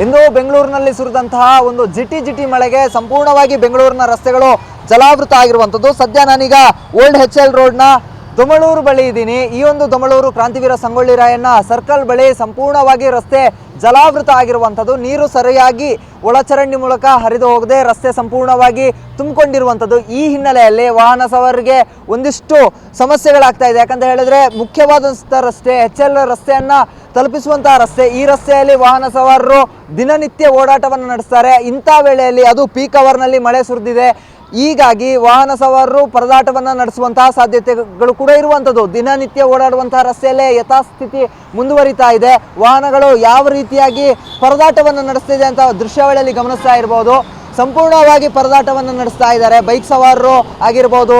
ಇಂದು ಬೆಂಗಳೂರಿನಲ್ಲಿ ಸುರಿದಂತಹ ಒಂದು ಜಿಟಿ ಮಳೆಗೆ ಸಂಪೂರ್ಣವಾಗಿ ಬೆಂಗಳೂರಿನ ರಸ್ತೆಗಳು ಜಲಾವೃತ ಆಗಿರುವಂಥದ್ದು. ಸದ್ಯ ನಾನೀಗ ಓಲ್ಡ್ HL ರೋಡ್ನ ದೊಮಳೂರು ಬಳಿ ಇದ್ದೀನಿ. ಈ ಒಂದು ದೊಮಳೂರು ಕ್ರಾಂತಿವೀರ ಸಂಗೊಳ್ಳಿ ರಾಯಣ್ಣ ಸರ್ಕಲ್ ಬಳಿ ಸಂಪೂರ್ಣವಾಗಿ ರಸ್ತೆ ಜಲಾವೃತ ಆಗಿರುವಂಥದ್ದು. ನೀರು ಸರಿಯಾಗಿ ಒಳಚರಂಡಿ ಮೂಲಕ ಹರಿದು ಹೋಗದೆ ರಸ್ತೆ ಸಂಪೂರ್ಣವಾಗಿ ತುಂಬಿಕೊಂಡಿರುವಂಥದ್ದು. ಈ ಹಿನ್ನೆಲೆಯಲ್ಲಿ ವಾಹನ ಸವಾರರಿಗೆ ಒಂದಿಷ್ಟು ಸಮಸ್ಯೆಗಳಾಗ್ತಾ ಇದೆ. ಯಾಕಂತ ಹೇಳಿದ್ರೆ ಮುಖ್ಯವಾದಂಥ ರಸ್ತೆ HL ರಸ್ತೆಯನ್ನು ತಲುಪಿಸುವಂತಹ ರಸ್ತೆ. ಈ ರಸ್ತೆಯಲ್ಲಿ ವಾಹನ ಸವಾರರು ದಿನನಿತ್ಯ ಓಡಾಟವನ್ನು ನಡೆಸ್ತಾರೆ. ಇಂಥ ವೇಳೆಯಲ್ಲಿ ಅದು ಪೀಕ್ ಅವರ್ನಲ್ಲಿ ಮಳೆ ಸುರಿದಿದೆ. ಹೀಗಾಗಿ ವಾಹನ ಸವಾರರು ಪರದಾಟವನ್ನು ನಡೆಸುವಂತಹ ಸಾಧ್ಯತೆಗಳು ಕೂಡ ಇರುವಂಥದ್ದು. ದಿನನಿತ್ಯ ಓಡಾಡುವಂತಹ ರಸ್ತೆಯಲ್ಲೇ ಯಥಾಸ್ಥಿತಿ ಮುಂದುವರಿತಾ ಇದೆ. ವಾಹನಗಳು ಯಾವ ರೀತಿಯಾಗಿ ಪರದಾಟವನ್ನು ನಡೆಸ್ತಿದೆ ಅಂತ ದೃಶ್ಯಾವಳಿಯಲ್ಲಿ ಗಮನಿಸ್ತಾ ಇರ್ಬೋದು. ಸಂಪೂರ್ಣವಾಗಿ ಪರದಾಟವನ್ನು ನಡೆಸ್ತಾ ಇದ್ದಾರೆ. ಬೈಕ್ ಸವಾರರು ಆಗಿರ್ಬೋದು,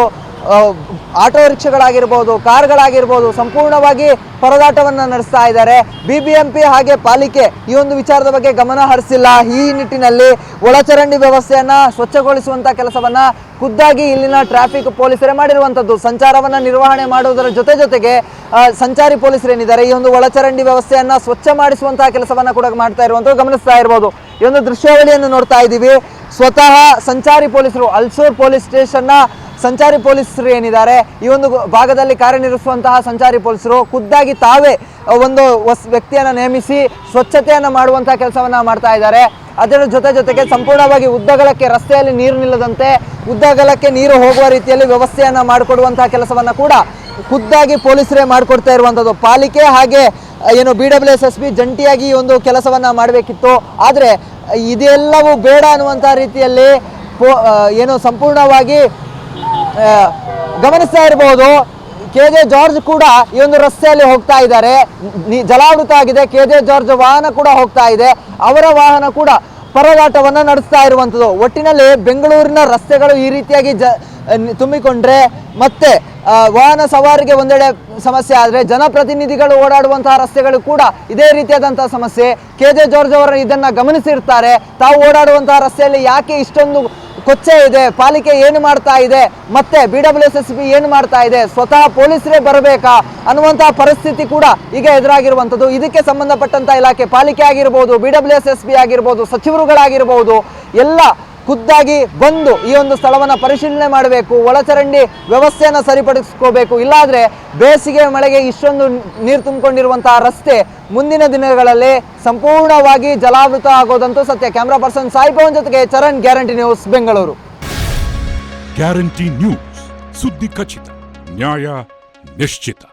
ಆಟೋ ರಿಕ್ಷಾಗಳಾಗಿರ್ಬೋದು, ಕಾರ್ಗಳಾಗಿರ್ಬೋದು, ಸಂಪೂರ್ಣವಾಗಿ ಪರದಾಟವನ್ನು ನಡೆಸ್ತಾ ಇದ್ದಾರೆ. BBMP ಹಾಗೆ ಪಾಲಿಕೆ ಈ ಒಂದು ವಿಚಾರದ ಬಗ್ಗೆ ಗಮನ ಹರಿಸಿಲ್ಲ. ಈ ನಿಟ್ಟಿನಲ್ಲಿ ಒಳಚರಂಡಿ ವ್ಯವಸ್ಥೆಯನ್ನು ಸ್ವಚ್ಛಗೊಳಿಸುವಂಥ ಕೆಲಸವನ್ನು ಖುದ್ದಾಗಿ ಇಲ್ಲಿನ ಟ್ರಾಫಿಕ್ ಪೊಲೀಸರೇ ಮಾಡಿರುವಂಥದ್ದು. ಸಂಚಾರವನ್ನು ನಿರ್ವಹಣೆ ಮಾಡುವುದರ ಜೊತೆಗೆ ಸಂಚಾರಿ ಪೊಲೀಸರೇನಿದ್ದಾರೆ ಈ ಒಂದು ಒಳಚರಂಡಿ ವ್ಯವಸ್ಥೆಯನ್ನು ಸ್ವಚ್ಛ ಮಾಡಿಸುವಂತಹ ಕೆಲಸವನ್ನು ಕೂಡ ಮಾಡ್ತಾ ಇರುವಂಥದ್ದು ಗಮನಿಸ್ತಾ ಇರ್ಬೋದು. ಈ ಒಂದು ದೃಶ್ಯಾವಳಿಯನ್ನು ನೋಡ್ತಾ ಇದ್ದೀವಿ. ಸ್ವತಃ ಸಂಚಾರಿ ಪೊಲೀಸರು ಅಲ್ಸೂರ್ ಪೊಲೀಸ್ ಸ್ಟೇಷನ್ನ ಸಂಚಾರಿ ಪೊಲೀಸರು ಏನಿದ್ದಾರೆ ಈ ಒಂದು ಭಾಗದಲ್ಲಿ ಕಾರ್ಯನಿರ್ವಹಿಸುವಂತಹ ಸಂಚಾರಿ ಪೊಲೀಸರು ಖುದ್ದಾಗಿ ತಾವೇ ಒಂದು ವ್ಯಕ್ತಿಯನ್ನು ನೇಮಿಸಿ ಸ್ವಚ್ಛತೆಯನ್ನು ಮಾಡುವಂತಹ ಕೆಲಸವನ್ನು ಮಾಡ್ತಾ ಇದ್ದಾರೆ. ಅದರ ಜೊತೆಗೆ ಸಂಪೂರ್ಣವಾಗಿ ಉದ್ದಗಲಕ್ಕೆ ರಸ್ತೆಯಲ್ಲಿ ನೀರು ನಿಲ್ಲದಂತೆ ಉದ್ದಗಲಕ್ಕೆ ನೀರು ಹೋಗುವ ರೀತಿಯಲ್ಲಿ ವ್ಯವಸ್ಥೆಯನ್ನು ಮಾಡಿಕೊಡುವಂತಹ ಕೆಲಸವನ್ನು ಕೂಡ ಖುದ್ದಾಗಿ ಪೊಲೀಸರೇ ಮಾಡಿಕೊಡ್ತಾ ಇರುವಂಥದ್ದು. ಪಾಲಿಕೆ ಹಾಗೆ ಏನು BWSSB ಜಂಟಿಯಾಗಿ ಈ ಒಂದು ಕೆಲಸವನ್ನು ಮಾಡಬೇಕಿತ್ತು. ಆದರೆ ಇದೆಲ್ಲವೂ ಬೇಡ ಅನ್ನುವಂಥ ರೀತಿಯಲ್ಲಿ ಏನು ಸಂಪೂರ್ಣವಾಗಿ ಗಮನಿಸ್ತಾ ಇರಬಹುದು. KJ ಜಾರ್ಜ್ ಕೂಡ ಈ ಒಂದು ರಸ್ತೆಯಲ್ಲಿ ಹೋಗ್ತಾ ಇದ್ದಾರೆ. ಜಲಾವೃತ ಆಗಿದೆ. KJ ಜಾರ್ಜ್ ವಾಹನ ಕೂಡ ಹೋಗ್ತಾ ಇದೆ. ಅವರ ವಾಹನ ಕೂಡ ಪರದಾಟವನ್ನು ನಡೆಸ್ತಾ ಇರುವಂಥದ್ದು. ಒಟ್ಟಿನಲ್ಲಿ ಬೆಂಗಳೂರಿನ ರಸ್ತೆಗಳು ಈ ರೀತಿಯಾಗಿ ತುಂಬಿಕೊಂಡ್ರೆ ಮತ್ತೆ ವಾಹನ ಸವಾರಿಗೆ ಒಂದೆಡೆ ಸಮಸ್ಯೆ ಆದರೆ ಜನಪ್ರತಿನಿಧಿಗಳು ಓಡಾಡುವಂತಹ ರಸ್ತೆಗಳು ಕೂಡ ಇದೇ ರೀತಿಯಾದಂತಹ ಸಮಸ್ಯೆ. KJ ಜಾರ್ಜ್ ಅವರು ಇದನ್ನು ಗಮನಿಸಿರ್ತಾರೆ. ತಾವು ಓಡಾಡುವಂತಹ ರಸ್ತೆಯಲ್ಲಿ ಯಾಕೆ ಇಷ್ಟೊಂದು ಕೊಚ್ಚೆ ಇದೆ, ಪಾಲಿಕೆ ಏನು ಮಾಡ್ತಾ ಇದೆ, ಮತ್ತೆ BWSSB ಏನು ಮಾಡ್ತಾ ಇದೆ, ಸ್ವತಃ ಪೊಲೀಸರೇ ಬರಬೇಕಾ ಅನ್ನುವಂತಹ ಪರಿಸ್ಥಿತಿ ಕೂಡ ಈಗ ಎದುರಾಗಿರುವಂಥದ್ದು. ಇದಕ್ಕೆ ಸಂಬಂಧಪಟ್ಟಂತ ಇಲಾಖೆ ಪಾಲಿಕೆ ಆಗಿರ್ಬೋದು, BWSSB ಆಗಿರ್ಬೋದು, ಸಚಿವರುಗಳಾಗಿರ್ಬೋದು ಎಲ್ಲ ಖುದ್ದಾಗಿ ಬಂದು ಈ ಒಂದು ಸ್ಥಳವನ್ನು ಪರಿಶೀಲನೆ ಮಾಡಬೇಕು. ಒಳಚರಂಡಿ ವ್ಯವಸ್ಥೆಯನ್ನು ಸರಿಪಡಿಸ್ಕೋಬೇಕು. ಇಲ್ಲಾಂದರೆ ಬೇಸಿಗೆ ಮಳೆಗೆ ಇಷ್ಟೊಂದು ನೀರು ತುಂಬಿಕೊಂಡಿರುವಂತಹ ರಸ್ತೆ ಮುಂದಿನ ದಿನಗಳಲ್ಲಿ ಸಂಪೂರ್ಣವಾಗಿ ಜಲಾವೃತ ಆಗೋದಂತೂ ಸತ್ಯ. ಕ್ಯಾಮ್ರಾ ಪರ್ಸನ್ ಸಾಯಿ ಪವನ್ ಜೊತೆಗೆ Charan, guarantee news, Bengaluru. Guarantee news, ಸುದ್ದಿ ಖಚಿತ, ನ್ಯಾಯ ನಿಶ್ಚಿತ.